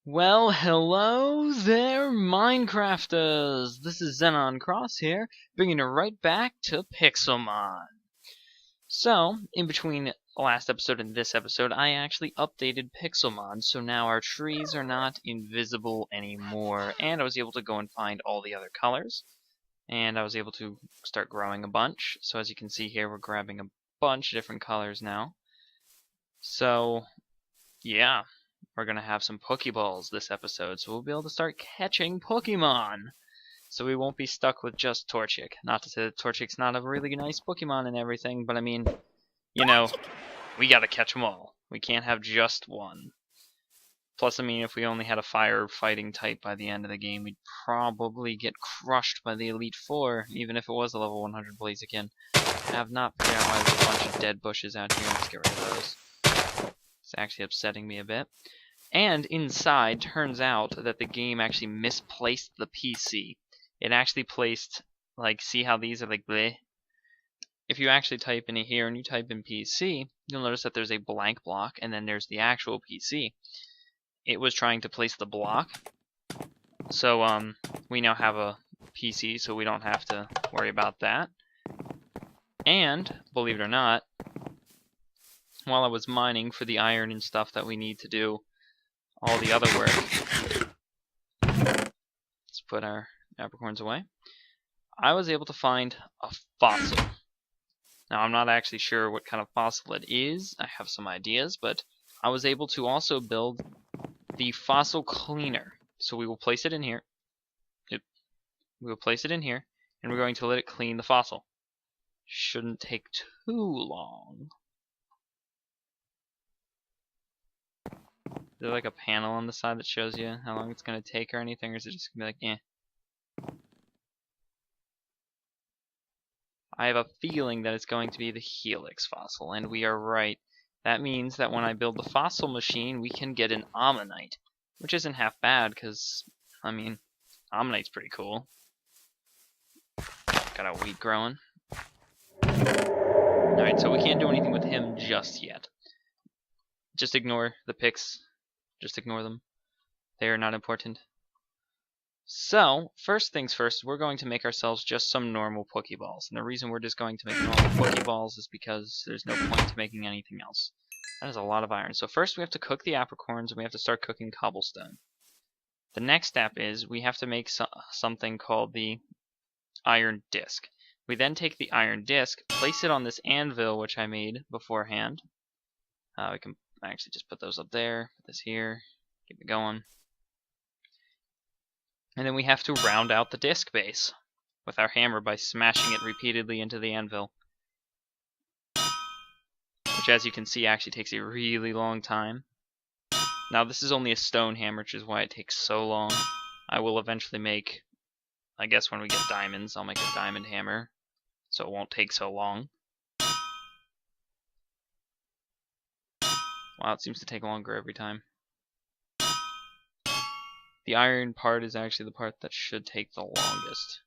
Well, hello there, Minecrafters! This is Xenon Cross here, bringing it right back to Pixelmon. So, in between last episode and this episode, I actually updated Pixelmon, so now our trees are not invisible anymore, and I was able to go and find all the other colors, and I was able to start growing a bunch. So as you can see here, we're grabbing a bunch of different colors now. So, yeah. We're going to have some pokeballs this episode, so we'll be able to start catching Pokemon. So we won't be stuck with just Torchic. Not to say that Torchic's not a really nice Pokemon and everything, but I mean, we gotta catch them all. We can't have just one. Plus, I mean, if we only had a fire fighting type by the end of the game, we'd probably get crushed by the Elite Four, even if it was a level 100 Blaziken. I have not figured out why there's a bunch of dead bushes out here. Let's get rid of those. It's actually upsetting me a bit. And inside, turns out that the game actually misplaced the PC. It actually placed, see how these are like bleh? If you actually type in here and you type in PC, you'll notice that there's a blank block and then there's the actual PC. It was trying to place the block. So, we now have a PC, so we don't have to worry about that. And, believe it or not, while I was mining for the iron and stuff that we need to do all the other work, let's put our apricorns away, I was able to find a fossil. Now, I'm not actually sure what kind of fossil it is. I have some ideas, but I was able to also build the fossil cleaner. So we will place it in here. We will place it in here, and we're going to let it clean the fossil. Shouldn't take too long. Is there like a panel on the side that shows you how long it's going to take or anything, or is it just going to be like, eh? I have a feeling that it's going to be the Helix fossil, and we are right. That means that when I build the fossil machine, we can get an Ammonite, which isn't half bad, because, I mean, Ammonite's pretty cool. Got a wheat growing. Alright, so we can't do anything with him just yet. Just ignore the pics. Just ignore them. They are not important. So, first things first, we're going to make ourselves just some normal Pokeballs. And the reason we're just going to make normal Pokeballs is because there's no point to making anything else. That is a lot of iron. So first we have to cook the apricorns, and we have to start cooking cobblestone. The next step is we have to make something called the iron disc. We then take the iron disc, place it on this anvil which I made beforehand. We can actually just put those up there, put this here, keep it going. And then we have to round out the disc base with our hammer by smashing it repeatedly into the anvil. Which, as you can see, actually takes a really long time. Now, this is only a stone hammer, which is why it takes so long. I will eventually make, I guess when we get diamonds, I'll make a diamond hammer, so it won't take so long. Wow, it seems to take longer every time. The iron part is actually the part that should take the longest.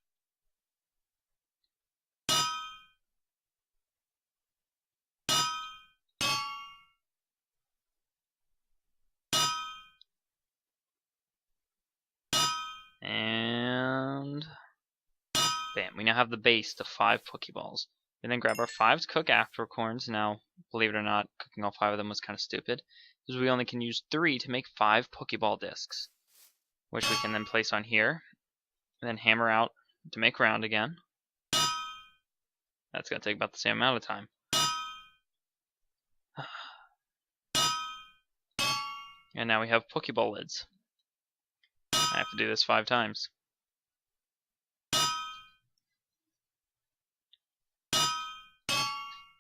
And bam, we now have the base to 5 Pokeballs. We then grab our 5 to cook apricorns. Now, believe it or not, cooking all 5 of them was kind of stupid, because we only can use 3 to make 5 Pokeball discs, which we can then place on here, and then hammer out to make round again. That's going to take about the same amount of time. And now we have Pokeball lids. I have to do this 5 times.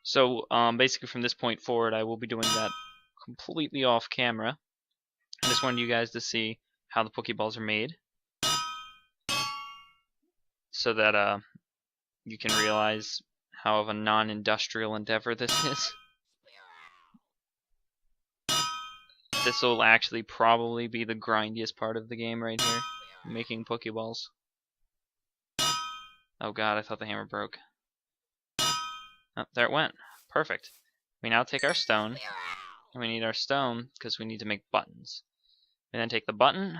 So basically from this point forward, I will be doing that completely off camera. I just wanted you guys to see how the Pokeballs are made, so that you can realize how of a non-industrial endeavor this is. This will actually probably be the grindiest part of the game right here, making Pokeballs. Oh god, I thought the hammer broke. Oh, there it went. Perfect. We now take our stone, and we need our stone because we need to make buttons. We then take the button,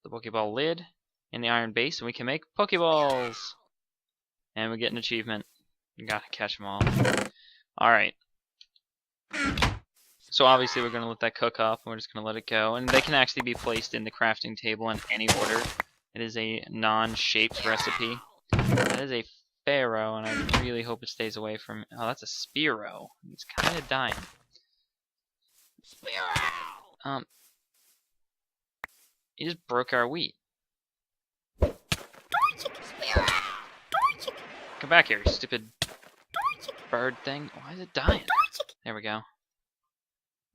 the Pokeball lid, and the iron base, and we can make Pokeballs! And we get an achievement. You gotta catch them all. Alright. So obviously we're going to let that cook up, and we're just going to let it go. And they can actually be placed in the crafting table in any order. It is a non-shaped recipe. That is a Pharaoh, and I really hope it stays away from... Oh, that's a Spearow. He's kind of dying. He just broke our wheat. Come back here, you stupid bird thing. Why is it dying? There we go.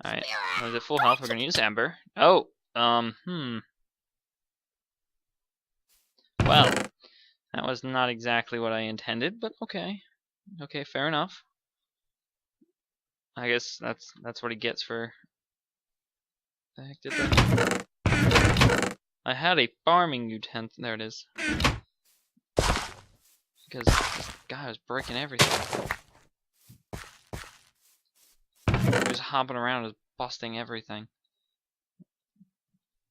Alright, was it full health? We're gonna use Ember. Oh, Well, that was not exactly what I intended, but okay. Okay, fair enough. I guess that's what he gets for... The heck did that? I had a farming utensil. There it is. Because this guy was breaking everything. He was hopping around, just busting everything.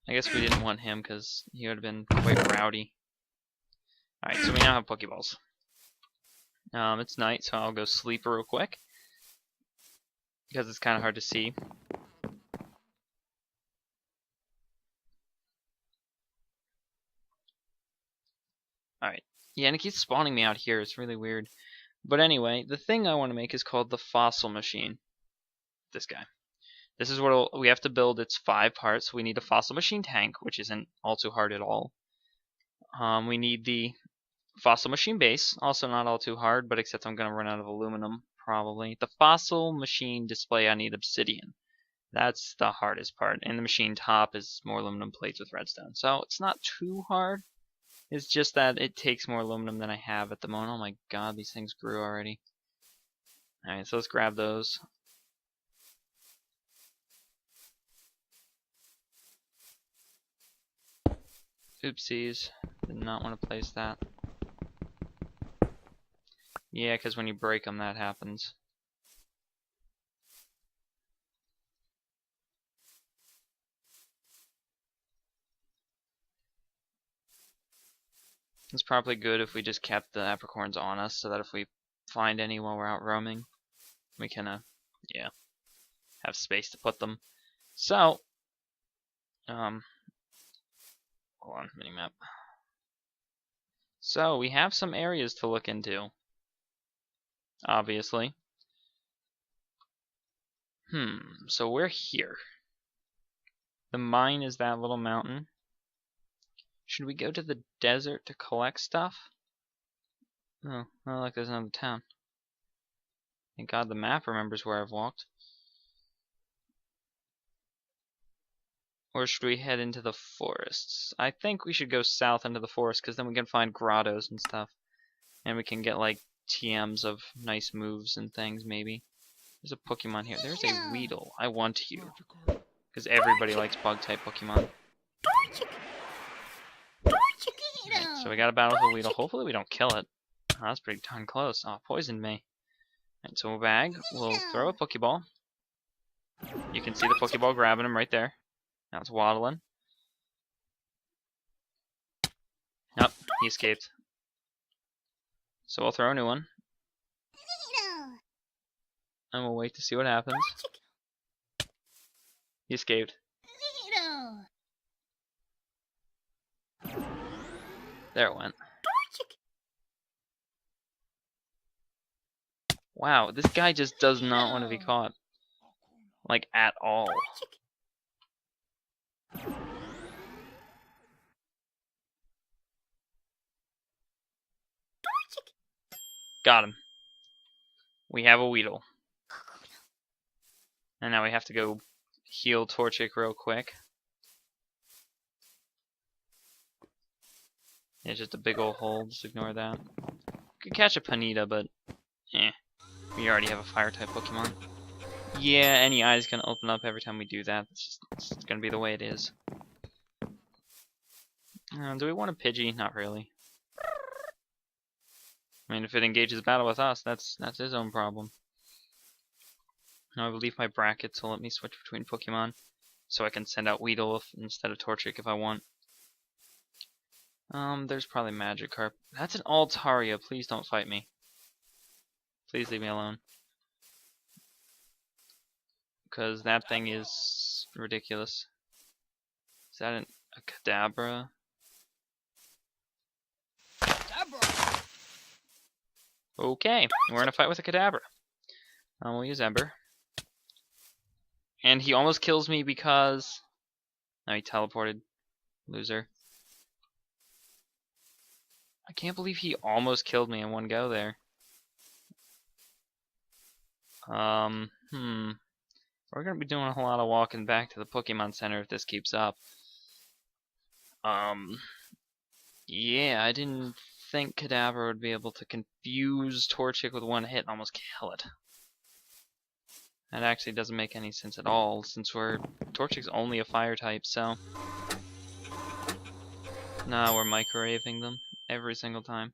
I guess we didn't want him because he would have been quite rowdy. Alright, so we now have Pokeballs. It's night, so I'll go sleep real quick. Because it's kind of hard to see. Alright. Yeah, and it keeps spawning me out here. It's really weird. But anyway, the thing I want to make is called the fossil machine. This guy. This is what we have to build. It's 5 parts. We need a fossil machine tank, which isn't all too hard at all. We need the fossil machine base, also not all too hard, but except I'm going to run out of aluminum, probably. The fossil machine display, I need obsidian. That's the hardest part. And the machine top is more aluminum plates with redstone. So it's not too hard. It's just that it takes more aluminum than I have at the moment. Oh my god, these things grew already. Alright, so let's grab those. Oopsies. Did not want to place that. Yeah, because when you break them, that happens. It's probably good if we just kept the apricorns on us, so that if we find any while we're out roaming, we can, yeah, have space to put them. So, hold on, minimap. So, we have some areas to look into. Obviously. So we're here. The mine is that little mountain. Should we go to the desert to collect stuff? Oh, well, like there's another town. Thank God the map remembers where I've walked. Or should we head into the forests? I think we should go south into the forest, because then we can find grottos and stuff. And we can get, like, TMs of nice moves and things, maybe. There's a Pokemon here. There's a Weedle. I want you. Because everybody likes bug-type Pokemon. Right, so we got a battle with the Weedle. Hopefully we don't kill it. Oh, that's pretty darn close. Oh, it poisoned me. Right, so we'll bag. We'll throw a Pokeball. You can see the Pokeball grabbing him right there. Now it's waddling. Nope, he escaped. So we'll throw a new one. And we'll wait to see what happens. He escaped. There it went. Wow, this guy just does not want to be caught. Like, at all. Got him. We have a Weedle. And now we have to go heal Torchic real quick. It's just a big old hole, just ignore that. Could catch a Ponyta, but we already have a fire-type Pokemon. Yeah, any eye's gonna open up every time we do that. It's gonna be the way it is. Do we want a Pidgey? Not really. I mean, if it engages battle with us, that's his own problem. Now I will leave my bracket to let me switch between Pokemon. so I can send out Weedle instead of Torchic if I want. There's probably Magikarp. That's an Altaria. Please don't fight me. Please leave me alone. Because that thing is ridiculous. Is that a Kadabra? Okay, we're in a fight with a Kadabra. We'll use Ember. And he almost kills me because... No, he teleported. Loser. I can't believe he almost killed me in one go there. We're gonna be doing a whole lot of walking back to the Pokemon Center if this keeps up. Yeah, I didn't think Kadabra would be able to confuse Torchic with one hit and almost kill it. That actually doesn't make any sense at all, since Torchic's only a fire type, so... Nah, we're microwaving them every single time.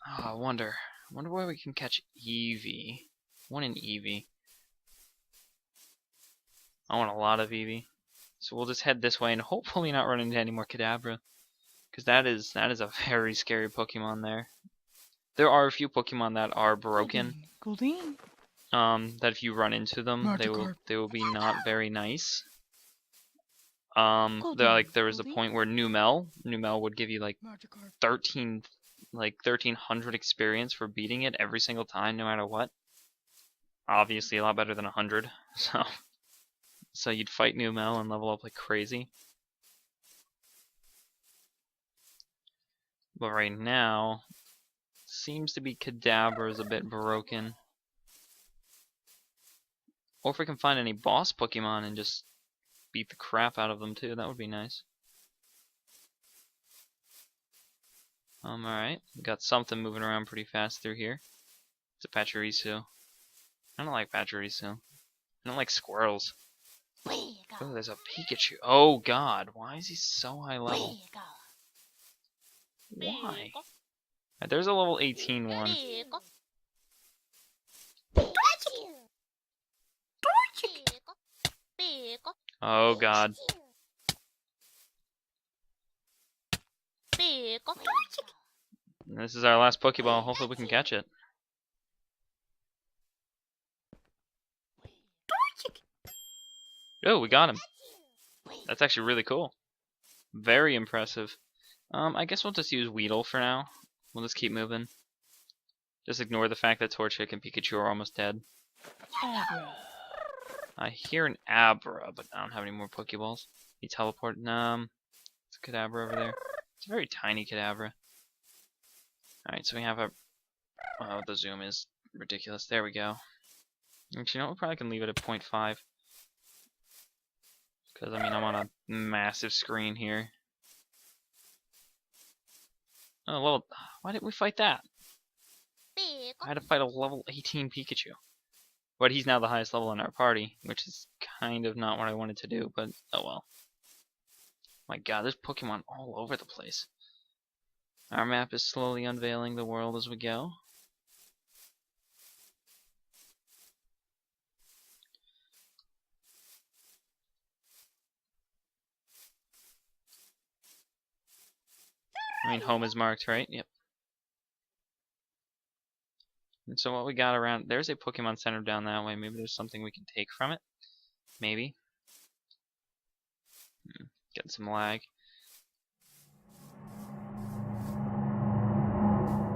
Oh, I wonder where we can catch Eevee. One in Eevee. I want a lot of Eevee. So we'll just head this way and hopefully not run into any more Kadabra. Because that is a very scary Pokemon there. There are a few Pokemon that are broken. Goldeen. That if you run into them, they will be not very nice. There was a point where Numel would give you like 1300 experience for beating it every single time, no matter what. Obviously, a lot better than 100. So you'd fight Numel and level up like crazy. But right now, seems to be Kadabra is a bit broken. Or if we can find any boss Pokemon and just beat the crap out of them too, that would be nice. Alright, we got something moving around pretty fast through here. It's a Pachirisu. I don't like Pachirisu. I don't like squirrels. Oh, there's a Pikachu. Oh god, why is he so high level? Why? Right, there's a level 18 one. Oh god. This is our last Pokeball. Hopefully we can catch it. Oh, we got him. That's actually really cool. Very impressive. I guess we'll just use Weedle for now. We'll just keep moving. Just ignore the fact that Torchic and Pikachu are almost dead. I hear an Abra, but I don't have any more Pokeballs. He teleported. It's a Kadabra over there. It's a very tiny Kadabra. Alright, so we have a... Oh, the zoom is ridiculous. There we go. Actually, you know, we probably can leave it at 0.5. Because, I mean, I'm on a massive screen here. Oh, well, why didn't we fight that? I had to fight a level 18 Pikachu. But he's now the highest level in our party, which is kind of not what I wanted to do, but oh well. My god, there's Pokemon all over the place. Our map is slowly unveiling the world as we go. I mean, home is marked, right? Yep. And so what we got around... There's a Pokemon Center down that way. Maybe there's something we can take from it. Maybe. Getting some lag.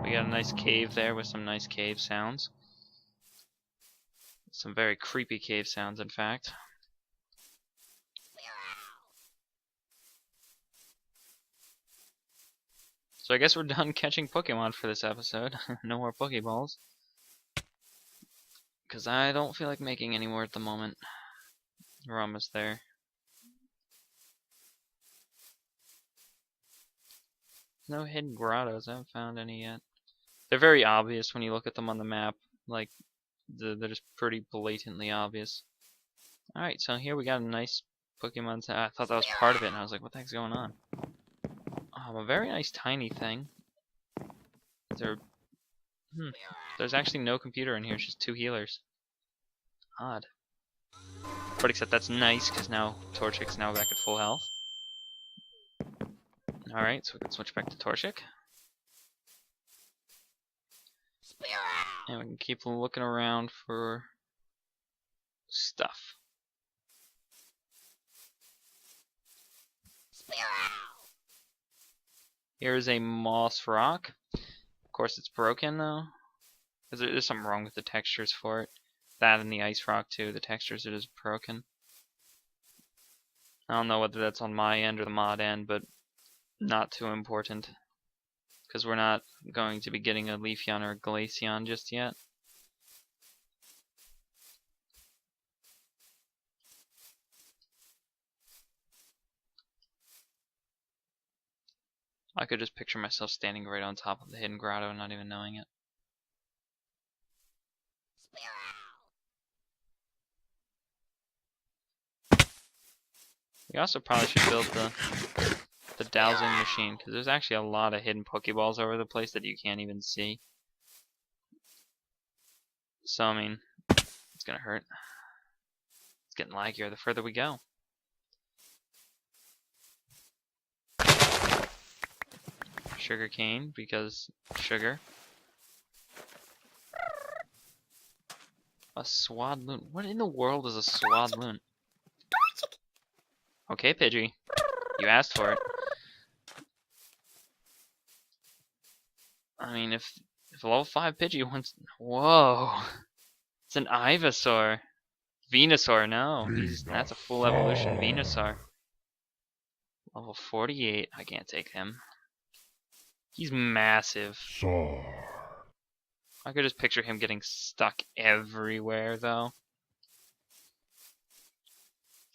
We got a nice cave there with some nice cave sounds. Some very creepy cave sounds, in fact. So I guess we're done catching Pokemon for this episode. No more Pokeballs. Because I don't feel like making any more at the moment. We're almost there. No hidden grottos. I haven't found any yet. They're very obvious when you look at them on the map. Like, they're just pretty blatantly obvious. Alright, so here we got a nice Pokemon. I thought that was part of it, and I was like, what the heck's going on? A very nice tiny thing. There's actually no computer in here, it's just two healers. Odd. But except that's nice, because now Torchic's now back at full health. Alright, so we can switch back to Torchic. And we can keep looking around for stuff. Here's a moss rock. Of course it's broken though. There's something wrong with the textures for it. That and the ice rock too, the textures are just broken. I don't know whether that's on my end or the mod end, but not too important. Because we're not going to be getting a Leafeon or a Glaceon just yet. I could just picture myself standing right on top of the hidden grotto and not even knowing it. We also probably should build the dowsing machine, because there's actually a lot of hidden pokeballs over the place that you can't even see. So, I mean, it's gonna hurt. It's getting laggier the further we go. Sugar cane, because sugar. A Swadloon. What in the world is a Swadloon? Okay, Pidgey. You asked for it. I mean, if level 5 Pidgey wants... Whoa! It's an Ivysaur. Venusaur, no. That's a full evolution Venusaur. Level 48. I can't take him. He's massive. I could just picture him getting stuck everywhere, though.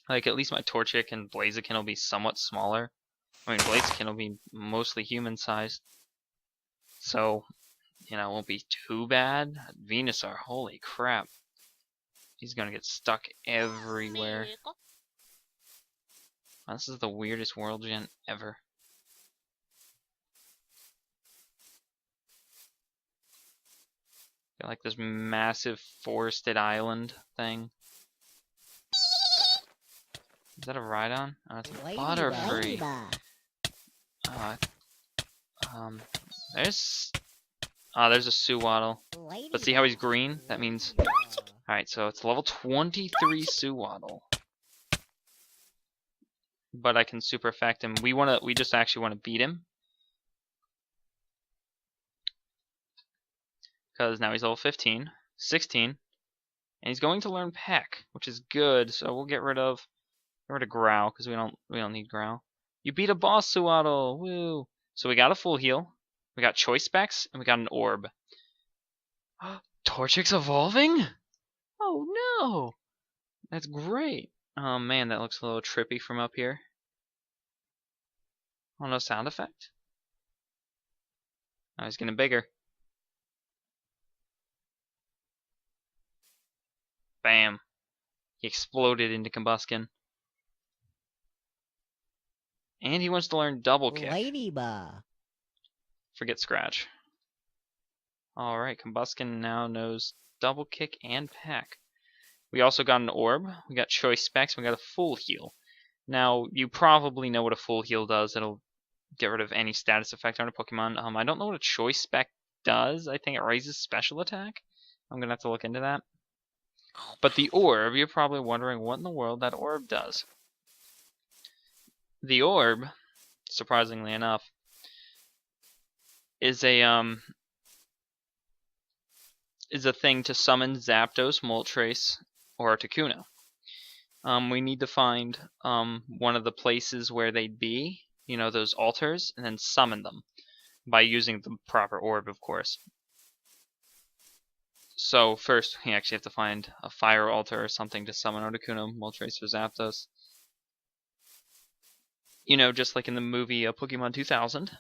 Like, at least my Torchic and Blaziken will be somewhat smaller. I mean, Blaziken will be mostly human-sized. So, you know, it won't be too bad. Venusaur, holy crap. He's gonna get stuck everywhere. Wow, this is the weirdest world gen ever. Got like this massive forested island thing. Is that a Rhydon? Oh, it's a Butterfree. There's a Suwaddle. But see how he's green? That means... Alright, so it's level 23 Suwaddle. But I can super effect him. We just actually want to beat him. Because now he's level 15, 16, and he's going to learn Peck, which is good. So we'll get rid of Growl because we don't need Growl. You beat a boss, Suwaddle. Woo! So we got a full heal, we got Choice Specs, and we got an orb. Torchic's evolving? Oh no! That's great. Oh man, that looks a little trippy from up here. Oh, no sound effect? Now he's getting bigger. Bam. He exploded into Combuskin. And he wants to learn Double Kick. Forget Scratch. Alright, Combuskin now knows Double Kick and Peck. We also got an Orb, we got Choice Specs, we got a Full Heal. Now, you probably know what a Full Heal does. It'll get rid of any status effect on a Pokemon. I don't know what a Choice Spec does. I think it raises special attack. I'm gonna have to look into that. But the Orb, you're probably wondering what in the world that Orb does. The Orb, surprisingly enough, is a thing to summon Zapdos, Moltres, or Articuno. We need to find one of the places where they'd be, you know, those altars, and then summon them by using the proper orb, of course. So first, we actually have to find a fire altar or something to summon Articuno, Moltres, or Zapdos. You know, just like in the movie Pokemon 2000.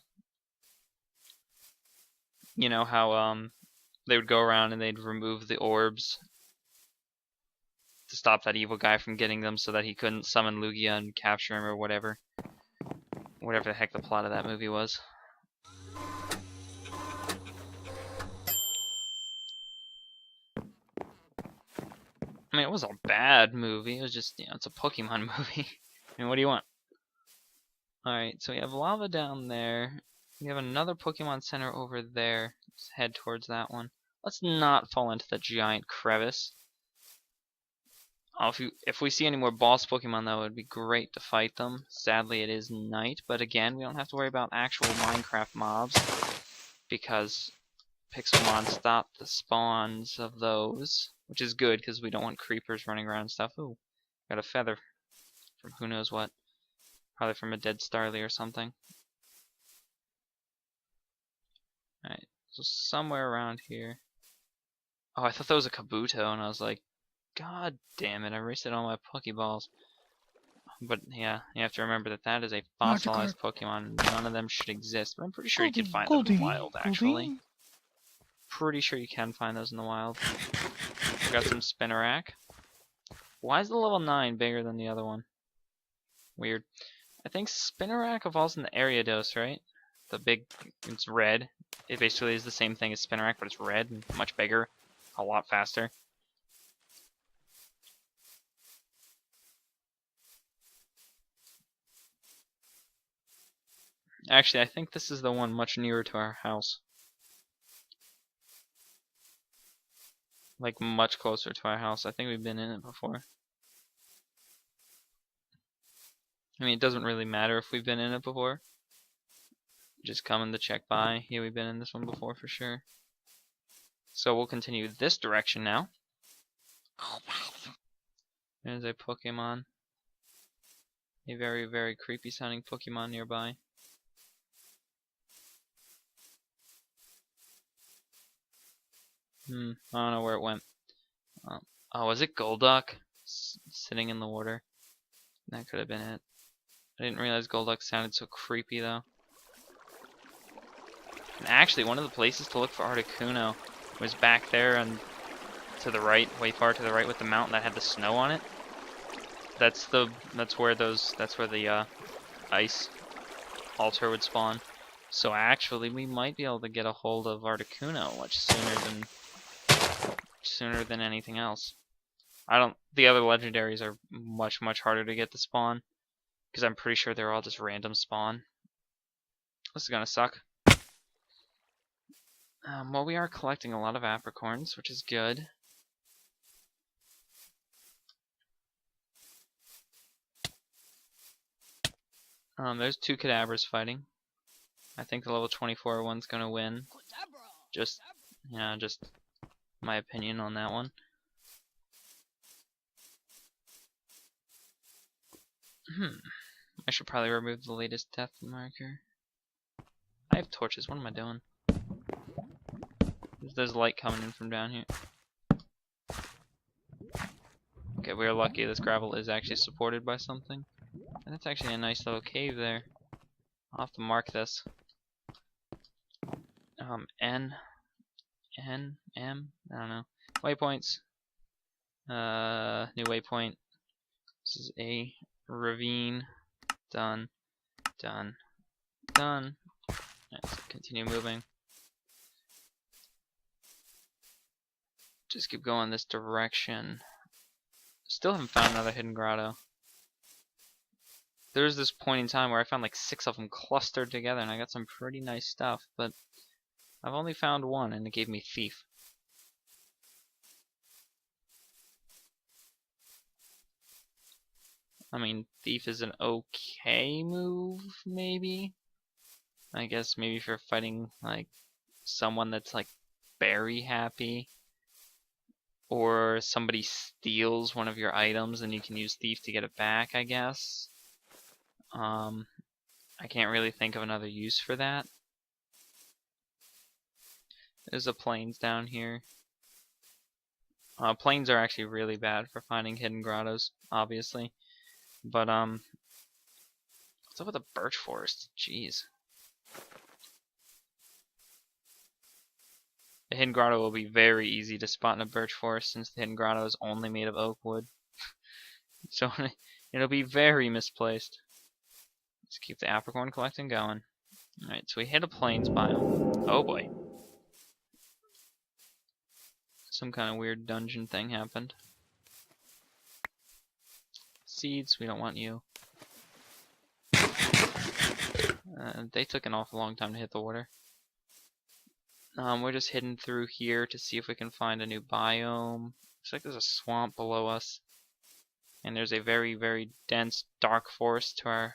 You know how they would go around and they'd remove the orbs to stop that evil guy from getting them so that he couldn't summon Lugia and capture him or whatever. Whatever the heck the plot of that movie was. I mean, it wasn't a bad movie. It was just, it's a Pokemon movie. I mean, what do you want? Alright, so we have lava down there. We have another Pokemon Center over there. Let's head towards that one. Let's not fall into the giant crevice. If we see any more boss Pokemon, though, it would be great to fight them. Sadly, it is night, but again, we don't have to worry about actual Minecraft mobs because Pixelmon stopped the spawns of those, which is good because we don't want creepers running around and stuff. Ooh, got a feather from who knows what. Probably from a dead Starly or something. Alright, so somewhere around here. Oh, I thought that was a Kabuto, and I was like, God damn it, I wasted all my pokeballs. But yeah, you have to remember that that is a fossilized Pokemon. None of them should exist, but I'm pretty sure you can find them in the wild, actually. Pretty sure you can find those in the wild. We got some Spinarak. Why is the level 9 bigger than the other one? Weird. I think Spinarak evolves in the Ariados, right? The big, it's red. It basically is the same thing as Spinarak, but it's red and much bigger, a lot faster. Actually, I think this is the one much nearer to our house. Like, much closer to our house. I think we've been in it before. I mean, it doesn't really matter if we've been in it before. Just coming to check by. Yeah, we've been in this one before for sure. So we'll continue this direction now. There's a Pokemon. A very, very creepy sounding Pokemon nearby. I don't know where it went. Oh, was it Golduck? Sitting in the water? That could have been it. I didn't realize Golduck sounded so creepy though. And actually, one of the places to look for Articuno was back there and to the right, way far to the right, with the mountain that had the snow on it. That's where the ice altar would spawn. So actually, we might be able to get a hold of Articuno much sooner than anything else. The other legendaries are much harder to get to spawn because I'm pretty sure they're all just random spawn. This is gonna suck. Well, we are collecting a lot of apricorns, which is good. There's two Kadabras fighting. I think the level 24 one's gonna win. Just my opinion on that one. I should probably remove the latest death marker. I have torches. What am I doing? There's light coming in from down here. Okay, we are lucky this gravel is actually supported by something. And that's actually a nice little cave there. I'll have to mark this. N, M, I don't know. Waypoints. New waypoint. This is a ravine. Done. Let's continue moving. Just keep going this direction. Still haven't found another hidden grotto. There's this point in time where I found like 6 of them clustered together and I got some pretty nice stuff, but I've only found one and it gave me Thief. I mean, Thief is an okay move, maybe? I guess maybe if you're fighting like someone that's like very happy, or somebody steals one of your items and you can use Thief to get it back, I guess. I can't really think of another use for that. There's a plains down here. Plains are actually really bad for finding hidden grottos, obviously. But, what's up with the birch forest? Jeez. The hidden grotto will be very easy to spot in a birch forest since the hidden grotto is only made of oak wood. So it'll be very misplaced. Let's keep the apricorn collecting going. Alright, so we hit a plains biome. Oh boy. Some kind of weird dungeon thing happened. seeds. We don't want you. They took an awful long time to hit the water. We're just heading through here to see if we can find a new biome. Looks like there's a swamp below us. And there's a very, very dense, dark forest to our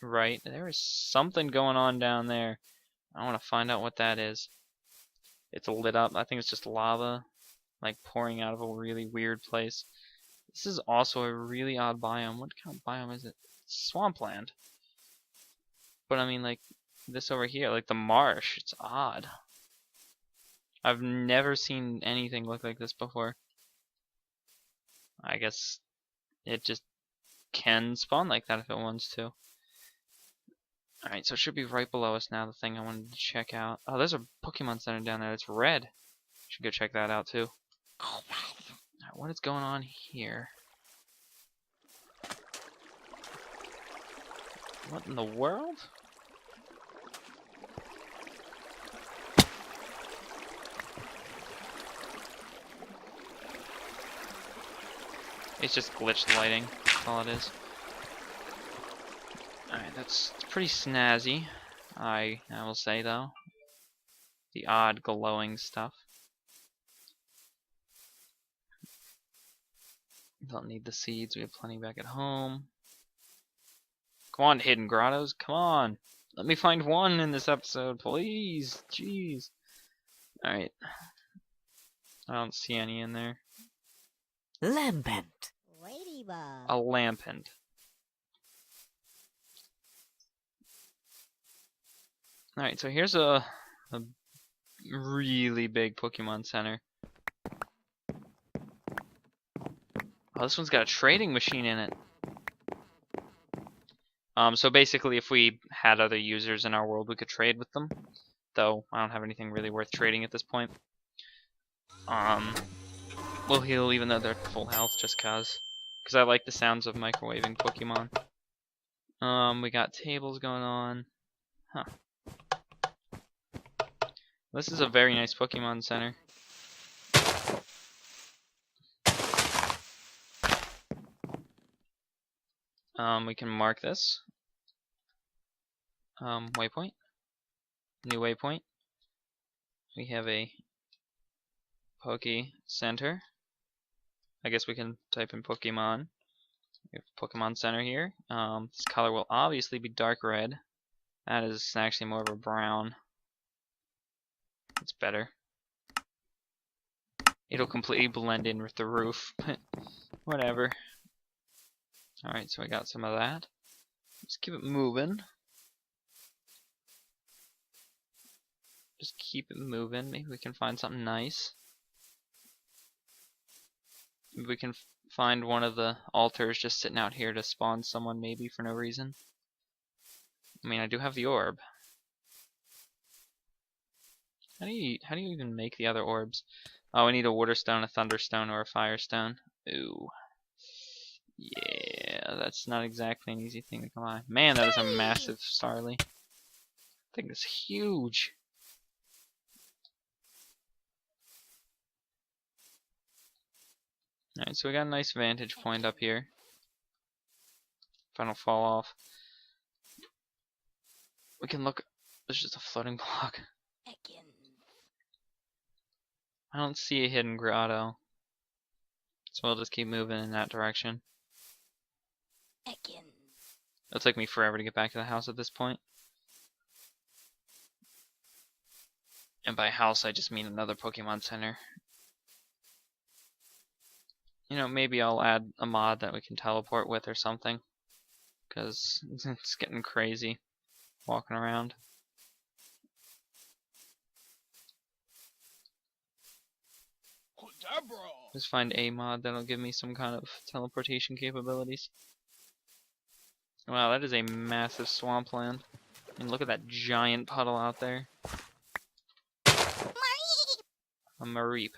right. There is something going on down there. I want to find out what that is. It's lit up. I think it's just lava, like pouring out of a really weird place. This is also a really odd biome. What kind of biome is it? It's swampland. But I mean, like, this over here, like the marsh, it's odd. I've never seen anything look like this before. I guess it just can spawn like that if it wants to. Alright, so it should be right below us now, the thing I wanted to check out. Oh, there's a Pokemon Center down there. It's red. Should go check that out too. Alright, what is going on here? What in the world? It's just glitched lighting. That's all it is. Alright, that's pretty snazzy. I will say though. The odd glowing stuff. Don't need the seeds, we have plenty back at home. Come on, hidden grottos, come on! Let me find one in this episode, please! Jeez. Alright. I don't see any in there. Lampent. Ladybug. A lampent. Alright, so here's a really big Pokemon Center. Oh, this one's got a trading machine in it. So basically if we had other users in our world, we could trade with them. Though, I don't have anything really worth trading at this point. We'll heal even though they're full health just cause. Because I like the sounds of microwaving Pokemon. We got tables going on. Huh. This is a very nice Pokemon Center. We can mark this. Waypoint. New waypoint. We have a Poke Center. I guess we can type in Pokemon. We have Pokemon Center here. This color will obviously be dark red. That is actually more of a brown. It's better. It'll completely blend in with the roof, but whatever. Alright, so I got some of that. Just keep it moving. Just keep it moving. Maybe we can find something nice. Maybe we can find one of the altars just sitting out here to spawn someone maybe for no reason. I mean, I do have the orb. How do you even make the other orbs? Oh, we need a water stone, a thunder stone, or a fire stone. Ooh. Yeah, that's not exactly an easy thing to come by. Man, that is a massive Starly. That thing is huge. Alright, so we got a nice vantage point up here. If I don't fall off. We can look. There's just a floating block. I don't see a hidden grotto. So we'll just keep moving in that direction. It'll take me forever to get back to the house at this point. And by house, I just mean another Pokemon Center. You know, maybe I'll add a mod that we can teleport with or something. Because it's getting crazy walking around. Just find a mod that'll give me some kind of teleportation capabilities. Wow, that is a massive swampland. And look at that giant puddle out there. A Mareep.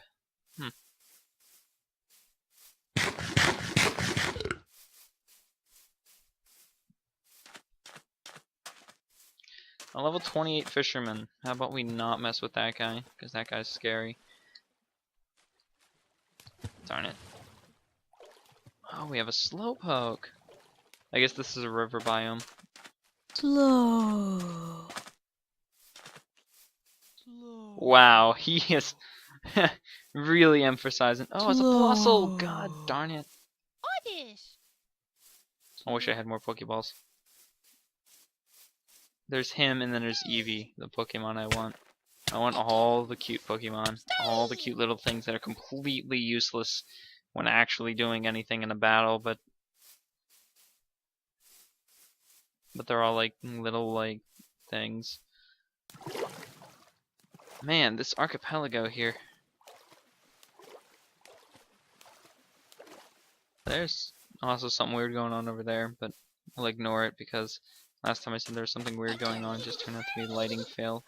A level 28 fisherman. How about we not mess with that guy? Because that guy's scary. Darn it. Oh, we have a slowpoke. I guess this is a river biome. Slow. Wow, he is really emphasizing. Oh, it's a Plusle! God darn it. I wish I had more Pokeballs. There's him, and then there's Eevee, the Pokemon I want. I want all the cute Pokemon. All the cute little things that are completely useless when actually doing anything in a battle, but they're all like little like things. Man, this archipelago here. There's also something weird going on over there, but I'll ignore it because last time I said there was something weird going on, it just turned out to be a lighting fail.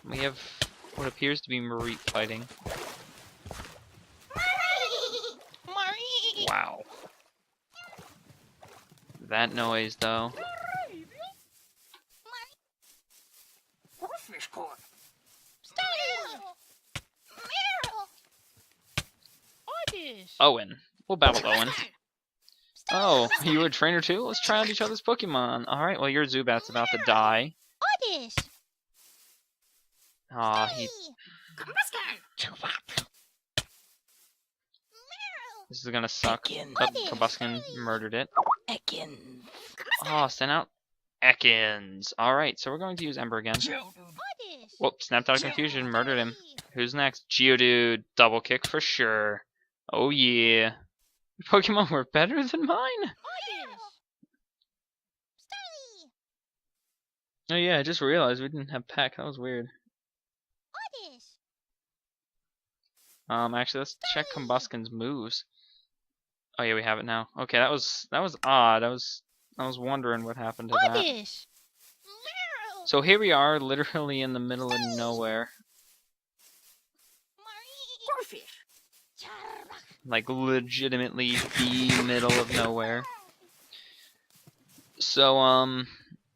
We have what appears to be Mareep fighting. Wow. That noise, though. Owen. We'll battle Owen. Oh, you a trainer too? Let's try out each other's Pokemon. Alright, well your Zubat's about to die. Aw, he... This is gonna suck. Oh, Combuskin murdered it. Oh, send out Ekans. Alright, so we're going to use Ember again. Whoop, snapped out of confusion, murdered him. Who's next? Geodude. Double kick for sure. Oh yeah. Your Pokemon were better than mine? Oh yeah, I just realized we didn't have Peck. That was weird. Actually, let's check Combuskin's moves. Oh yeah, we have it now. Okay, that was odd. I was wondering what happened to that. So here we are, literally in the middle of nowhere. Like legitimately the middle of nowhere. So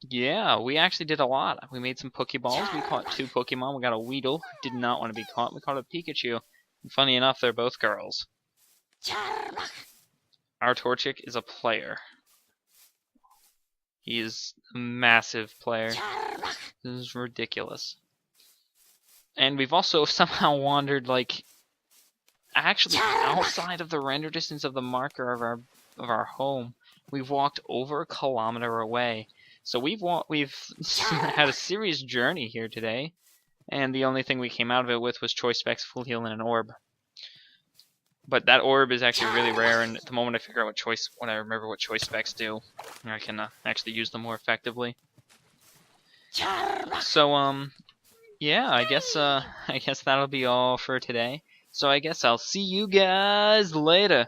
yeah, we actually did a lot. We made some Pokeballs. We caught 2 Pokemon. We got a Weedle, did not want to be caught. We caught a Pikachu. And funny enough, they're both girls. Our Torchic is a player. He is a massive player. This is ridiculous. And we've also somehow wandered like actually outside of the render distance of the marker of our home. We've walked over 1 kilometer away. So we've had a serious journey here today, and the only thing we came out of it with was Choice Specs, Full Heal, and an orb. But that orb is actually really rare, and at the moment I figure out when I remember what Choice Specs do, I can actually use them more effectively. So yeah, I guess that'll be all for today. So I guess I'll see you guys later.